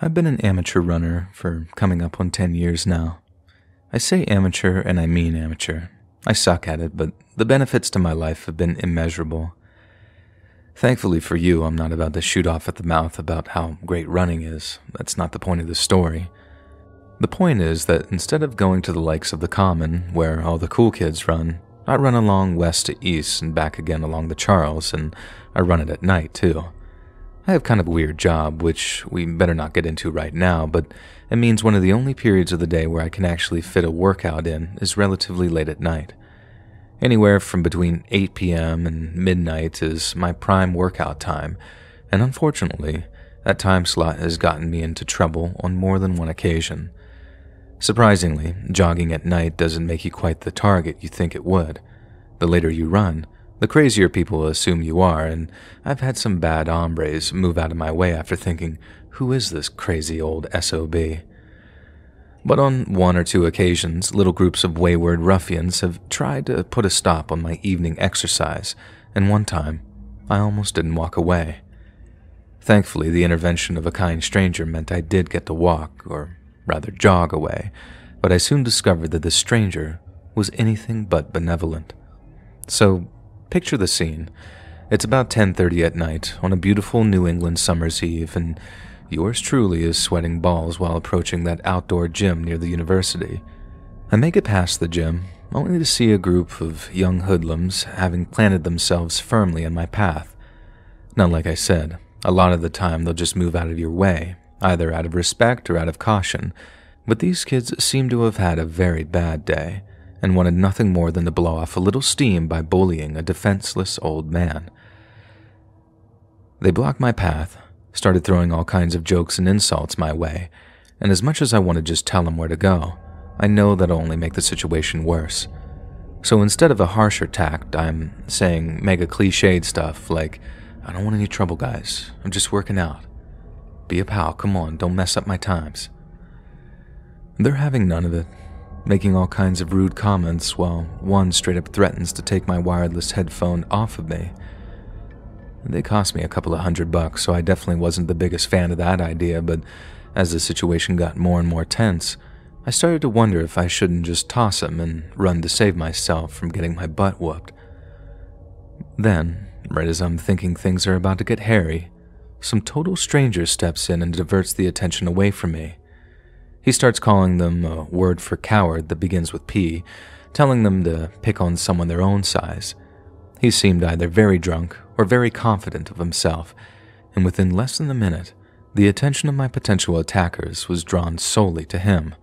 I've been an amateur runner for coming up on 10 years now. I say amateur and I mean amateur. I suck at it, but the benefits to my life have been immeasurable. Thankfully for you, I'm not about to shoot off at the mouth about how great running is. That's not the point of the story. The point is that instead of going to the likes of the Common, where all the cool kids run, I run along west to east and back again along the Charles, and I run it at night too. I have kind of a weird job, which we better not get into right now, but it means one of the only periods of the day where I can actually fit a workout in is relatively late at night. Anywhere from between 8 p.m. and midnight is my prime workout time, and unfortunately, that time slot has gotten me into trouble on more than one occasion. Surprisingly, jogging at night doesn't make you quite the target you think it would. The later you run, the crazier people assume you are, and I've had some bad hombres move out of my way after thinking, who is this crazy old SOB? But on one or two occasions, little groups of wayward ruffians have tried to put a stop on my evening exercise, and one time, I almost didn't walk away. Thankfully, the intervention of a kind stranger meant I did get to walk, or rather jog away, but I soon discovered that this stranger was anything but benevolent. So, picture the scene. It's about 10:30 at night on a beautiful New England summer's eve, and yours truly is sweating balls while approaching that outdoor gym near the university. I make it past the gym, only to see a group of young hoodlums having planted themselves firmly in my path. Now, like I said, a lot of the time they'll just move out of your way, either out of respect or out of caution, but these kids seem to have had a very bad day and wanted nothing more than to blow off a little steam by bullying a defenseless old man. They blocked my path, started throwing all kinds of jokes and insults my way, and as much as I want to just tell them where to go, I know that'll only make the situation worse. So instead of a harsher tact, I'm saying mega cliched stuff like, I don't want any trouble, guys. I'm just working out. Be a pal, come on, don't mess up my times. They're having none of it, making all kinds of rude comments while one straight up threatens to take my wireless headphone off of me. They cost me a couple of $100, so I definitely wasn't the biggest fan of that idea, but as the situation got more and more tense, I started to wonder if I shouldn't just toss him and run to save myself from getting my butt whooped. Then, right as I'm thinking things are about to get hairy, some total stranger steps in and diverts the attention away from me. He starts calling them a word for coward that begins with P, telling them to pick on someone their own size. He seemed either very drunk or very confident of himself, and within less than a minute, the attention of my potential attackers was drawn solely to him.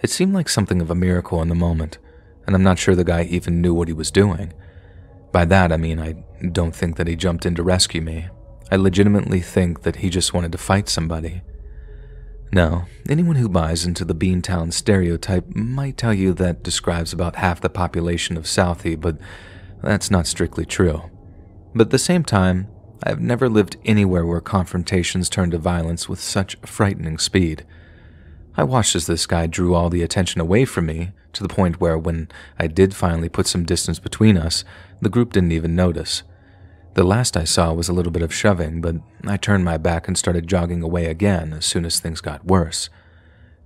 It seemed like something of a miracle in the moment, and I'm not sure the guy even knew what he was doing. By that I mean I don't think that he jumped in to rescue me. I legitimately think that he just wanted to fight somebody. Now, anyone who buys into the Beantown stereotype might tell you that describes about half the population of Southie, but that's not strictly true. But at the same time, I have never lived anywhere where confrontations turned to violence with such frightening speed. I watched as this guy drew all the attention away from me, to the point where when I did finally put some distance between us, the group didn't even notice. The last I saw was a little bit of shoving, but I turned my back and started jogging away again as soon as things got worse.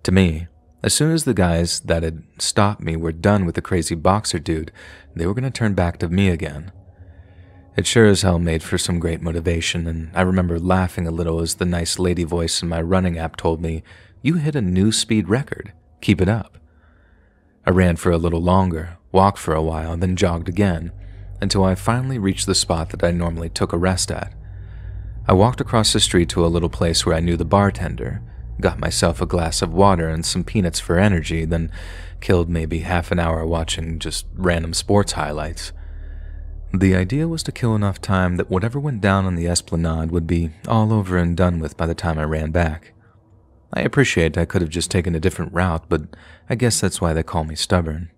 To me, as soon as the guys that had stopped me were done with the crazy boxer dude, they were going to turn back to me again. It sure as hell made for some great motivation, and I remember laughing a little as the nice lady voice in my running app told me, "You hit a new speed record. Keep it up." I ran for a little longer, walked for a while, then jogged again, until I finally reached the spot that I normally took a rest at. I walked across the street to a little place where I knew the bartender, got myself a glass of water and some peanuts for energy, then killed maybe half an hour watching just random sports highlights. The idea was to kill enough time that whatever went down on the Esplanade would be all over and done with by the time I ran back. I appreciate I could have just taken a different route, but I guess that's why they call me stubborn.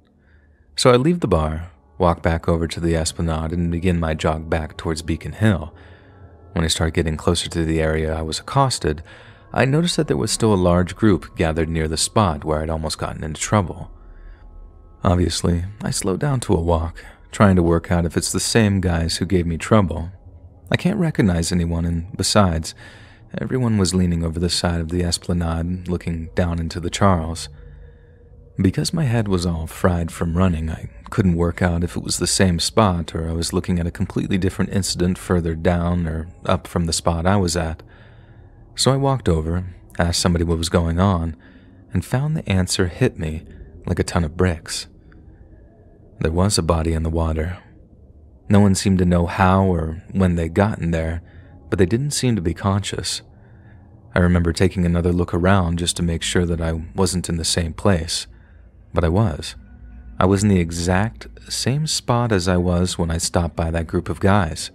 So I leave the bar, walk back over to the Esplanade, and begin my jog back towards Beacon Hill. When I start getting closer to the area I was accosted, I noticed that there was still a large group gathered near the spot where I'd almost gotten into trouble. Obviously, I slowed down to a walk, trying to work out if it's the same guys who gave me trouble. I can't recognize anyone, and besides, Everyone was leaning over the side of the esplanade, looking down into the Charles. Because my head was all fried from running, I couldn't work out if it was the same spot or I was looking at a completely different incident further down or up from the spot I was at. So I walked over, asked somebody what was going on, and found the answer hit me like a ton of bricks. There was a body in the water. No one seemed to know how or when they'd gotten there, but they didn't seem to be conscious. I remember taking another look around just to make sure that I wasn't in the same place. But I was. I was in the exact same spot as I was when I stopped by that group of guys.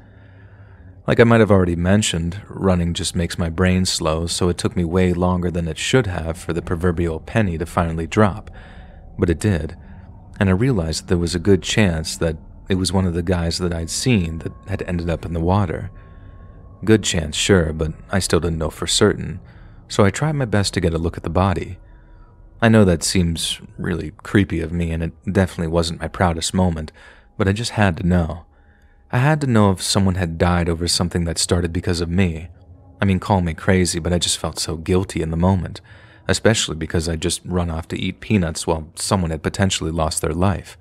Like I might have already mentioned, running just makes my brain slow, so it took me way longer than it should have for the proverbial penny to finally drop. But it did, and I realized that there was a good chance that it was one of the guys that I'd seen that had ended up in the water. Good chance, sure, but I still didn't know for certain, so I tried my best to get a look at the body. I know that seems really creepy of me, and it definitely wasn't my proudest moment, but I just had to know. I had to know if someone had died over something that started because of me. I mean, call me crazy, but I just felt so guilty in the moment, especially because I'd just run off to eat peanuts while someone had potentially lost their life.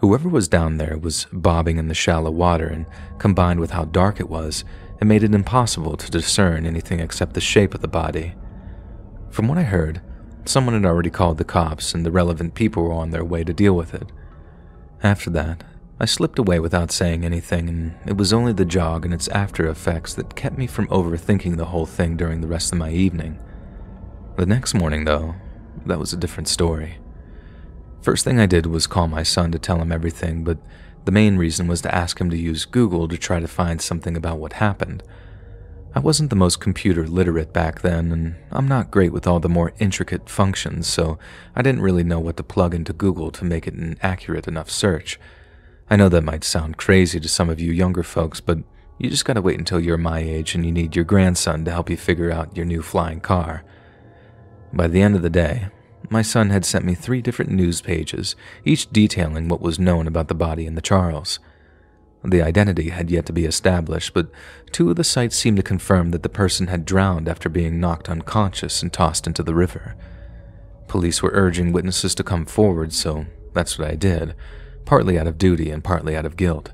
Whoever was down there was bobbing in the shallow water, and combined with how dark it was, it made it impossible to discern anything except the shape of the body. From what I heard, someone had already called the cops and the relevant people were on their way to deal with it. After that, I slipped away without saying anything, and it was only the jog and its after effects that kept me from overthinking the whole thing during the rest of my evening. The next morning, though, that was a different story. First thing I did was call my son to tell him everything, but the main reason was to ask him to use Google to try to find something about what happened. I wasn't the most computer literate back then, and I'm not great with all the more intricate functions, so I didn't really know what to plug into Google to make it an accurate enough search. I know that might sound crazy to some of you younger folks, but you just gotta wait until you're my age and you need your grandson to help you figure out your new flying car. By the end of the day, my son had sent me 3 different news pages, each detailing what was known about the body in the Charles. The identity had yet to be established, but 2 of the sites seemed to confirm that the person had drowned after being knocked unconscious and tossed into the river. Police were urging witnesses to come forward, so that's what I did, partly out of duty and partly out of guilt.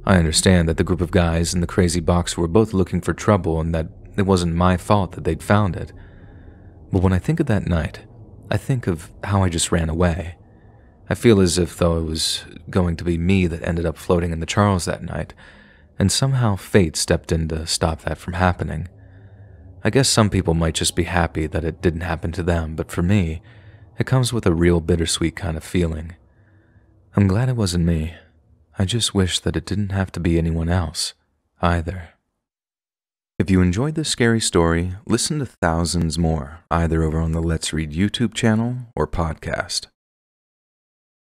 I understand that the group of guys and the crazy boxer were both looking for trouble and that it wasn't my fault that they'd found it. But when I think of that night, I think of how I just ran away. I feel as if though it was going to be me that ended up floating in the Charles that night, and somehow fate stepped in to stop that from happening. I guess some people might just be happy that it didn't happen to them, but for me, it comes with a real bittersweet kind of feeling. I'm glad it wasn't me. I just wish that it didn't have to be anyone else, either. If you enjoyed this scary story, listen to thousands more, either over on the Let's Read YouTube channel or podcast.